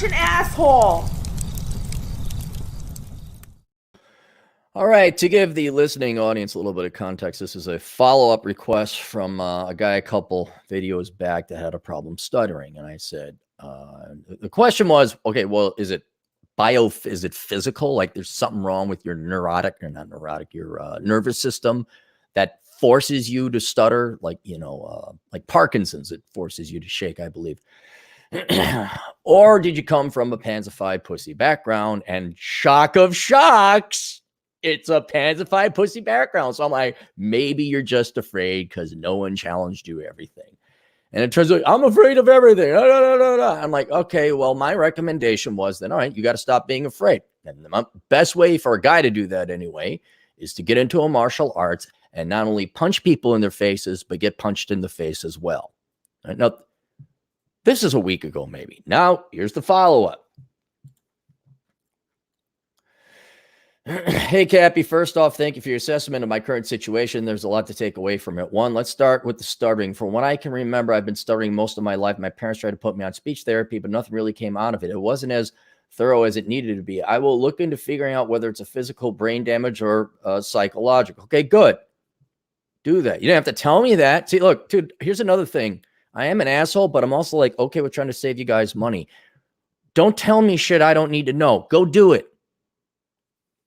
such an asshole. All right, to give the listening audience a little bit of context, this is a follow-up request from a guy a couple videos back that had a problem stuttering. And I said, the question was, okay, well, is it physical? Like there's something wrong with your your nervous system that forces you to stutter, like, like Parkinson's, it forces you to shake, I believe. Or did you come from a pansified pussy background? And shock of shocks, it's a pansified pussy background. So I'm like, maybe you're just afraid because no one challenged you everything. And it turns out I'm afraid of everything. I'm like, okay, well, my recommendation was then, all right, you got to stop being afraid. And the best way for a guy to do that anyway is to get into a martial arts and not only punch people in their faces, but get punched in the face as well. Right? Now, this is a week ago, maybe. Now, here's the follow-up. Hey, Cappy, first off, thank you for your assessment of my current situation. There's a lot to take away from it. One, let's start with the stuttering. From what I can remember, I've been stuttering most of my life. My parents tried to put me on speech therapy, but nothing really came out of it. It wasn't as thorough as it needed to be. I will look into figuring out whether it's a physical brain damage or psychological. Okay, good. Do that. You don't have to tell me that. See, look, dude, here's another thing. I am an asshole, but I'm also like, okay, we're trying to save you guys money. Don't tell me shit I don't need to know. Go do it.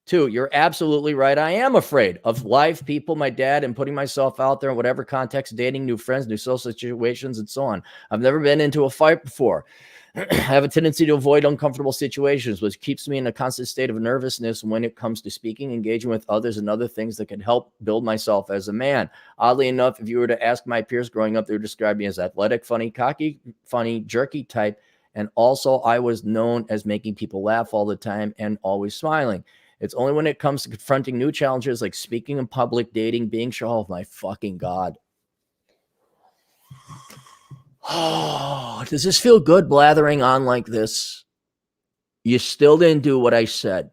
Two, you're absolutely right. I am afraid of life, people, my dad, and putting myself out there in whatever context, dating new friends, new social situations, and so on. I've never been into a fight before. I have a tendency to avoid uncomfortable situations, which keeps me in a constant state of nervousness when it comes to speaking, engaging with others, and other things that can help build myself as a man. Oddly enough, if you were to ask my peers growing up, they would describe me as athletic, funny, cocky, funny, jerky type. And also, I was known as making people laugh all the time and always smiling. It's only when it comes to confronting new challenges like speaking in public, dating, being sure. Oh, my fucking God. Oh, does this feel good blathering on like this? You still didn't do what I said.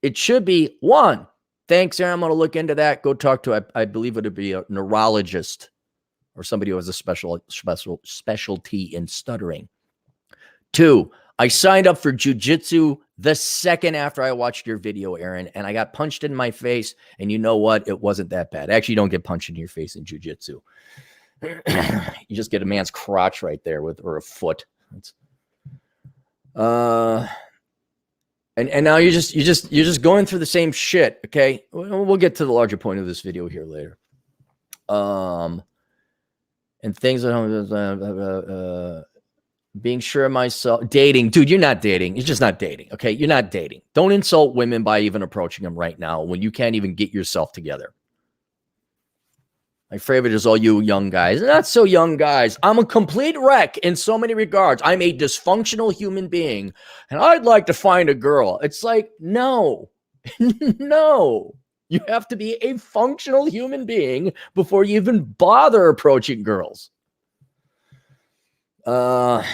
It should be one. Thanks, Aaron. I'm going to look into that. Go talk to, I believe it would be a neurologist or somebody who has a specialty in stuttering. Two, I signed up for jiu-jitsu the second after I watched your video, Aaron, and I got punched in my face. And you know what? It wasn't that bad. Actually, you don't get punched in your face in jiu-jitsu. You just get a man's crotch right there or a foot. And now you're just going through the same shit. Okay, we'll get to the larger point of this video here later. And things that being sure of myself, dating, dude, you're not dating. You're just not dating. Okay, you're not dating. Don't insult women by even approaching them right now when you can't even get yourself together. My favorite is all you young guys. Not so young guys. I'm a complete wreck in so many regards. I'm a dysfunctional human being, and I'd like to find a girl. It's like, no, no. You have to be a functional human being before you even bother approaching girls. And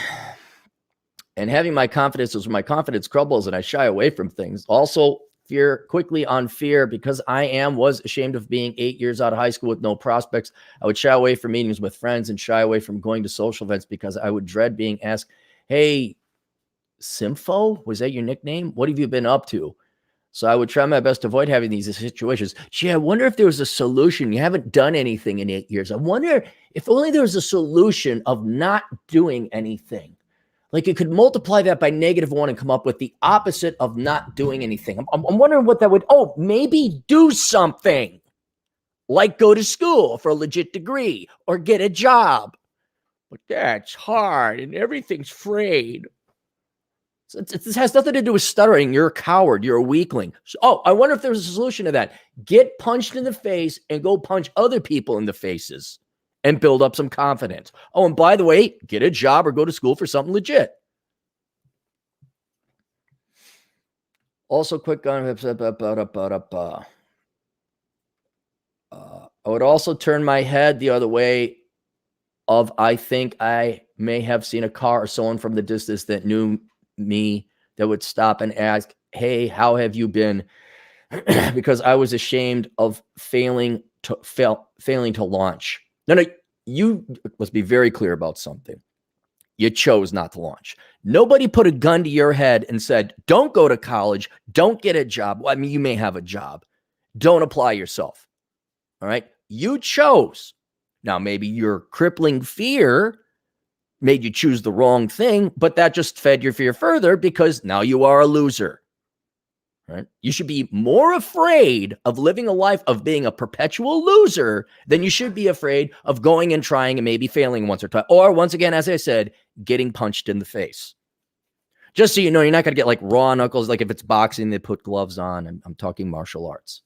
having my confidence is when my confidence crumbles and I shy away from things. Also, fear quickly on fear because was ashamed of being 8 years out of high school with no prospects. I would shy away from meetings with friends and shy away from going to social events because I would dread being asked, hey, Sympho, was that your nickname? What have you been up to? So I would try my best to avoid having these situations. Gee, I wonder if there was a solution. You haven't done anything in 8 years. I wonder if only there was a solution of not doing anything. Like you could multiply that by -1 and come up with the opposite of not doing anything. I'm wondering what that would, maybe do something. Like go to school for a legit degree or get a job. But that's hard and everything's frayed. So this has nothing to do with stuttering. You're a coward. You're a weakling. So, I wonder if there's a solution to that. Get punched in the face and go punch other people in the faces and build up some confidence. Oh, and by the way, get a job or go to school for something legit. Also, quick on I would also turn my head the other way I think I may have seen a car or someone from the distance that knew me that would stop and ask, hey, how have you been? Because I was ashamed of failing to launch. No, you must be very clear about something. You chose not to launch. Nobody put a gun to your head and said, don't go to college, don't get a job. Well, I mean, you may have a job. Don't apply yourself. All right. You chose. Now, maybe your crippling fear made you choose the wrong thing, but that just fed your fear further because now you are a loser. Right? You should be more afraid of living a life of being a perpetual loser than you should be afraid of going and trying and maybe failing once or twice. Or once again, as I said, getting punched in the face. Just so you know, you're not going to get like raw knuckles. Like if it's boxing, they put gloves on. I'm talking martial arts.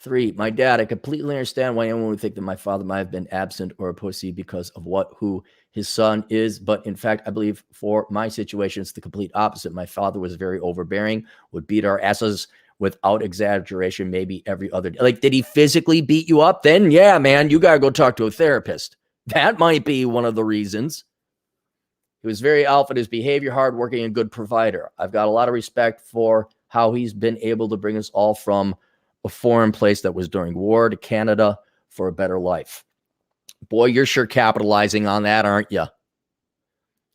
3, my dad, I completely understand why anyone would think that my father might have been absent or a pussy because of who his son is. But in fact, I believe for my situation, it's the complete opposite. My father was very overbearing, would beat our asses without exaggeration, maybe every other day. Like, did he physically beat you up? Then, yeah, man, you got to go talk to a therapist. That might be one of the reasons. He was very alpha in his behavior, hardworking, and good provider. I've got a lot of respect for how he's been able to bring us all from a foreign place that was during war to Canada for a better life. Boy, you're sure capitalizing on that, aren't you?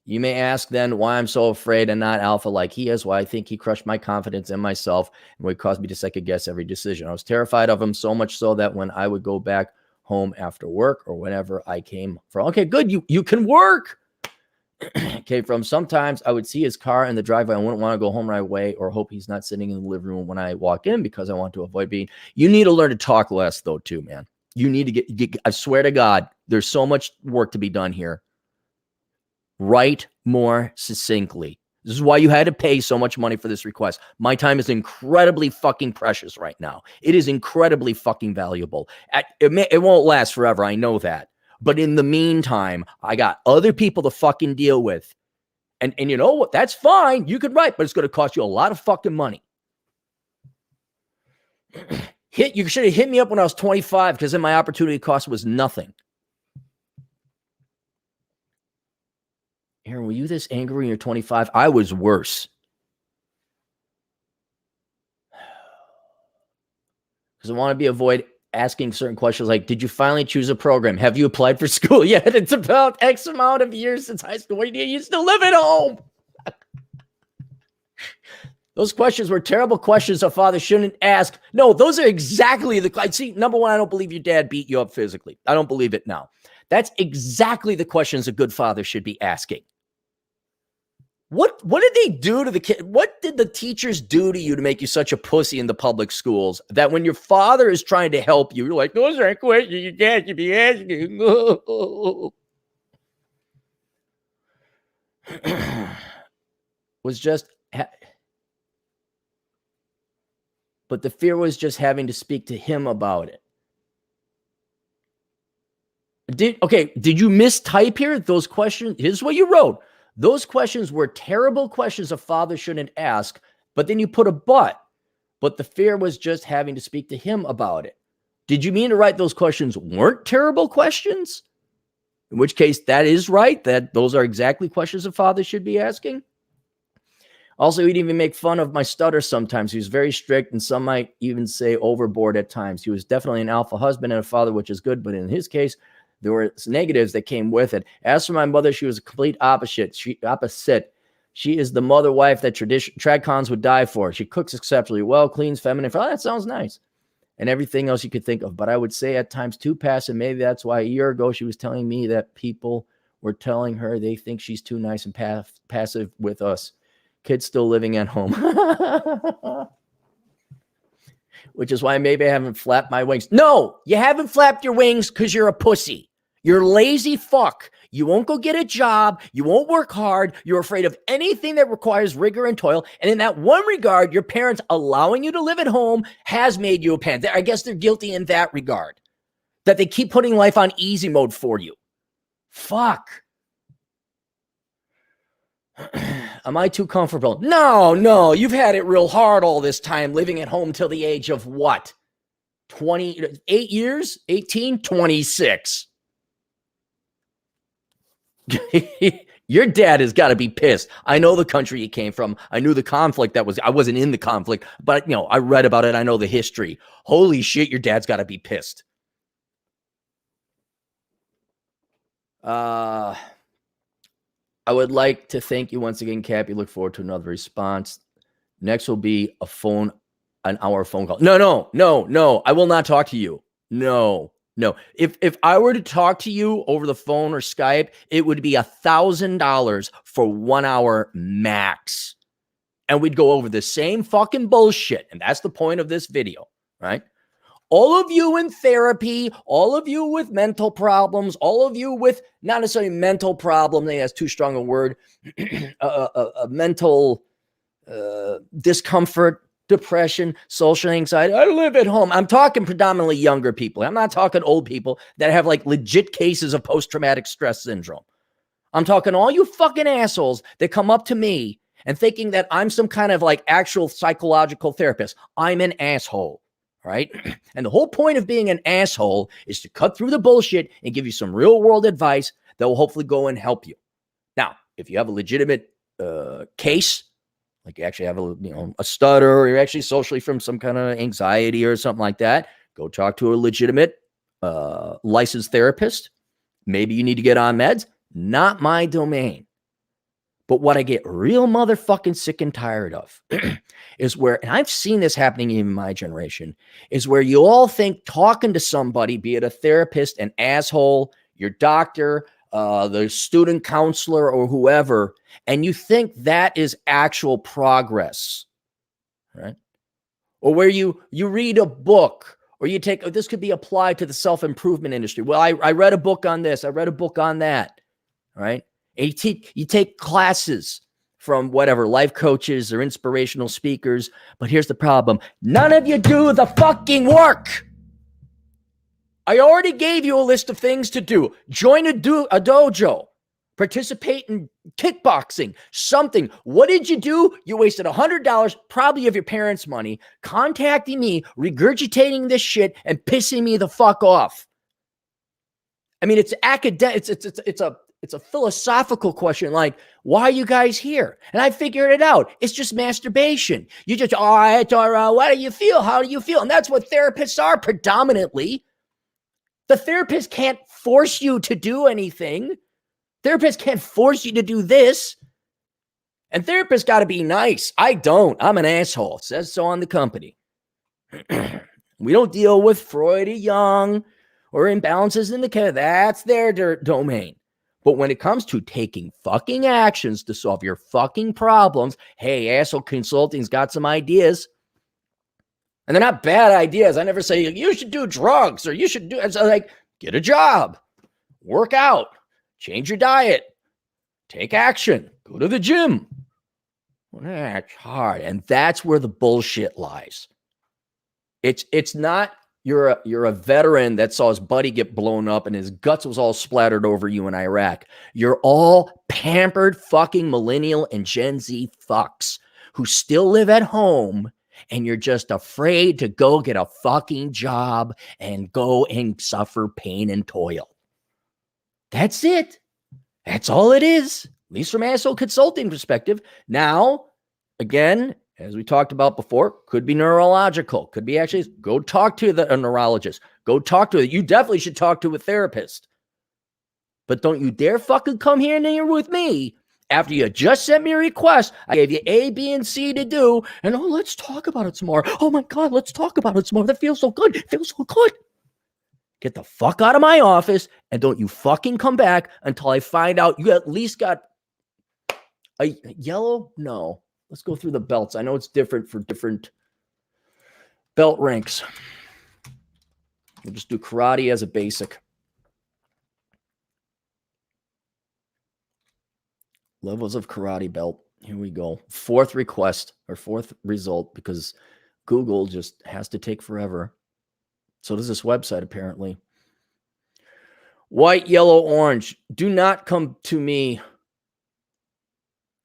You may ask then why I'm so afraid and not alpha like he is, why I think he crushed my confidence in myself and would cause me to second guess every decision. I was terrified of him so much so that when I would go back home after work or whenever I came from, okay, good, you can work. Came from, sometimes I would see his car in the driveway. I wouldn't want to go home right away or hope he's not sitting in the living room when I walk in because I want to avoid being. You need to learn to talk less though too, man. You need to get I swear to God, there's so much work to be done here. Write more succinctly. This is why you had to pay so much money for this request. My time is incredibly fucking precious right now. It is incredibly fucking valuable. It won't last forever. I know that. But in the meantime, I got other people to fucking deal with. And you know what? That's fine. You could write, but it's going to cost you a lot of fucking money. You should have hit me up when I was 25 because then my opportunity cost was nothing. Aaron, were you this angry when you're 25? I was worse. Because I want to avoid asking certain questions like, did you finally choose a program? Have you applied for school yet? It's about X amount of years since high school. You still live at home. Those questions were terrible questions a father shouldn't ask. No, those are exactly see, number one, I don't believe your dad beat you up physically. I don't believe it now. That's exactly the questions a good father should be asking. What did they do to the kid? What did the teachers do to you to make you such a pussy in the public schools that when your father is trying to help you, you're like, those aren't questions your dad should be asking. Was just, but the fear was just having to speak to him about it. Did you mistype here? Those questions, here's what you wrote. Those questions were terrible questions a father shouldn't ask, but then you put a but the fear was just having to speak to him about it. Did you mean to write those questions weren't terrible questions? In which case that is right, that those are exactly questions a father should be asking. Also, he'd even make fun of my stutter sometimes. He was very strict, and some might even say overboard at times. He was definitely an alpha husband and a father, which is good, but in his case, there were negatives that came with it. As for my mother, she was a complete opposite. She is the mother wife that TradCons would die for. She cooks exceptionally well, cleans, feminine. Oh, that sounds nice. And everything else you could think of. But I would say at times too passive. Maybe that's why a year ago she was telling me that people were telling her they think she's too nice and passive with us. Kids still living at home. Which is why maybe I haven't flapped my wings. No, you haven't flapped your wings because you're a pussy. You're lazy fuck. You won't go get a job. You won't work hard. You're afraid of anything that requires rigor and toil. And in that one regard, your parents allowing you to live at home has made you a parent. I guess they're guilty in that regard. That they keep putting life on easy mode for you. Fuck. Am I too comfortable? No. You've had it real hard all this time living at home till the age of what? 28 years? 18? 26. Your dad has got to be pissed. I know the country you came from. I knew the conflict I wasn't in the conflict, but I read about it. I know the history. Holy shit, your dad's got to be pissed. I would like to thank you once again, Cappy. Look forward to another response. Next will be an hour phone call. No. I will not talk to you. No. If I were to talk to you over the phone or Skype, it would be $1,000 for 1 hour max. And we'd go over the same fucking bullshit. And that's the point of this video, right? All of you in therapy, all of you with mental problems, all of you with not necessarily mental problem, that's too strong a word, a mental discomfort, depression, social anxiety. I live at home. I'm talking predominantly younger people. I'm not talking old people that have like legit cases of post-traumatic stress syndrome. I'm talking all you fucking assholes that come up to me and thinking that I'm some kind of like actual psychological therapist. I'm an asshole, right? And the whole point of being an asshole is to cut through the bullshit and give you some real world advice that will hopefully go and help you. Now, if you have a legitimate case, like you actually have a stutter, or you're actually socially from some kind of anxiety or something like that, go talk to a legitimate licensed therapist. Maybe you need to get on meds. Not my domain. But what I get real motherfucking sick and tired of is where, and I've seen this happening in my generation, is where you all think talking to somebody, be it a therapist, an asshole, your doctor, the student counselor or whoever, and you think that is actual progress, right? Or where you read a book, or you take, this could be applied to the self-improvement industry. Well, I read a book on this. I read a book on that, right? And you take classes from whatever, life coaches or inspirational speakers. But here's the problem. None of you do the fucking work. I already gave you a list of things to do. Join a dojo. Participate in kickboxing, something. What did you do? You wasted $100, probably of your parents' money, contacting me, regurgitating this shit, and pissing me the fuck off. I mean, it's academic. It's a philosophical question, like, why are you guys here? And I figured it out. It's just masturbation. You just, all right, what do you feel? How do you feel? And that's what therapists are predominantly. The therapist can't force you to do anything. Therapists can't force you to do this. And therapists got to be nice. I don't. I'm an asshole. It says so on the company. We don't deal with Freud or Jung or imbalances in the care. That's their domain. But when it comes to taking fucking actions to solve your fucking problems, hey, Asshole Consulting's got some ideas. And they're not bad ideas. I never say, you should do drugs or you should do, it's like, get a job, work out, change your diet, take action, go to the gym. Well, that's hard. And that's where the bullshit lies. It's not, you're a veteran that saw his buddy get blown up and his guts was all splattered over you in Iraq. You're all pampered fucking millennial and Gen Z fucks who still live at home, and you're just afraid to go get a fucking job and go and suffer pain and toil. That's it. That's all it is, at least from Asshole Consulting perspective. Now, again, as we talked about before, could be neurological, could be actually, go talk to a neurologist, go talk to it. You definitely should talk to a therapist. But don't you dare fucking come here and here with me after you just sent me a request. I gave you A, B, and C to do, and let's talk about it some more. Oh my God, let's talk about it some more. That feels so good. It feels so good. Get the fuck out of my office, and don't you fucking come back until I find out you at least got a yellow. No. Let's go through the belts. I know it's different for different belt ranks. We'll just do karate as a basic. Levels of karate belt. Here we go. Fourth request or fourth result, because Google just has to take forever. So does this website, apparently. White, yellow, orange. Do not come to me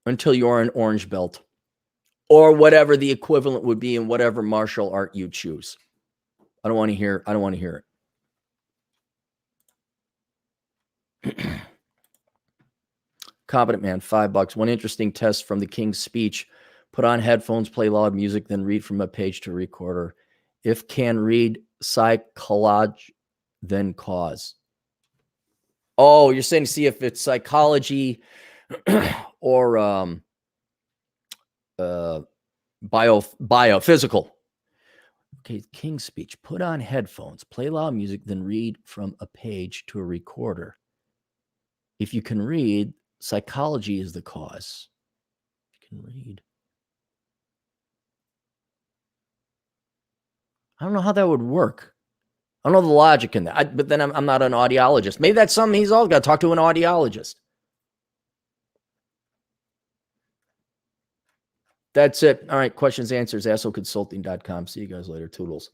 until you're an orange belt, or whatever the equivalent would be in whatever martial art you choose. I don't want to hear it. Competent Man, $5. One interesting test from the King's Speech. Put on headphones, play loud music, then read from a page to recorder. If can read psychology, then cause. Oh, you're saying to see if it's psychology or biophysical. Okay, King's Speech. Put on headphones, play loud music, then read from a page to a recorder. If you can read, psychology is the cause. You can read. I don't know how that would work. I don't know the logic in that. But then I'm not an audiologist. Maybe that's something he's all got to talk to an audiologist. That's it. All right. Questions, answers, assholeconsulting.com. See you guys later. Toodles.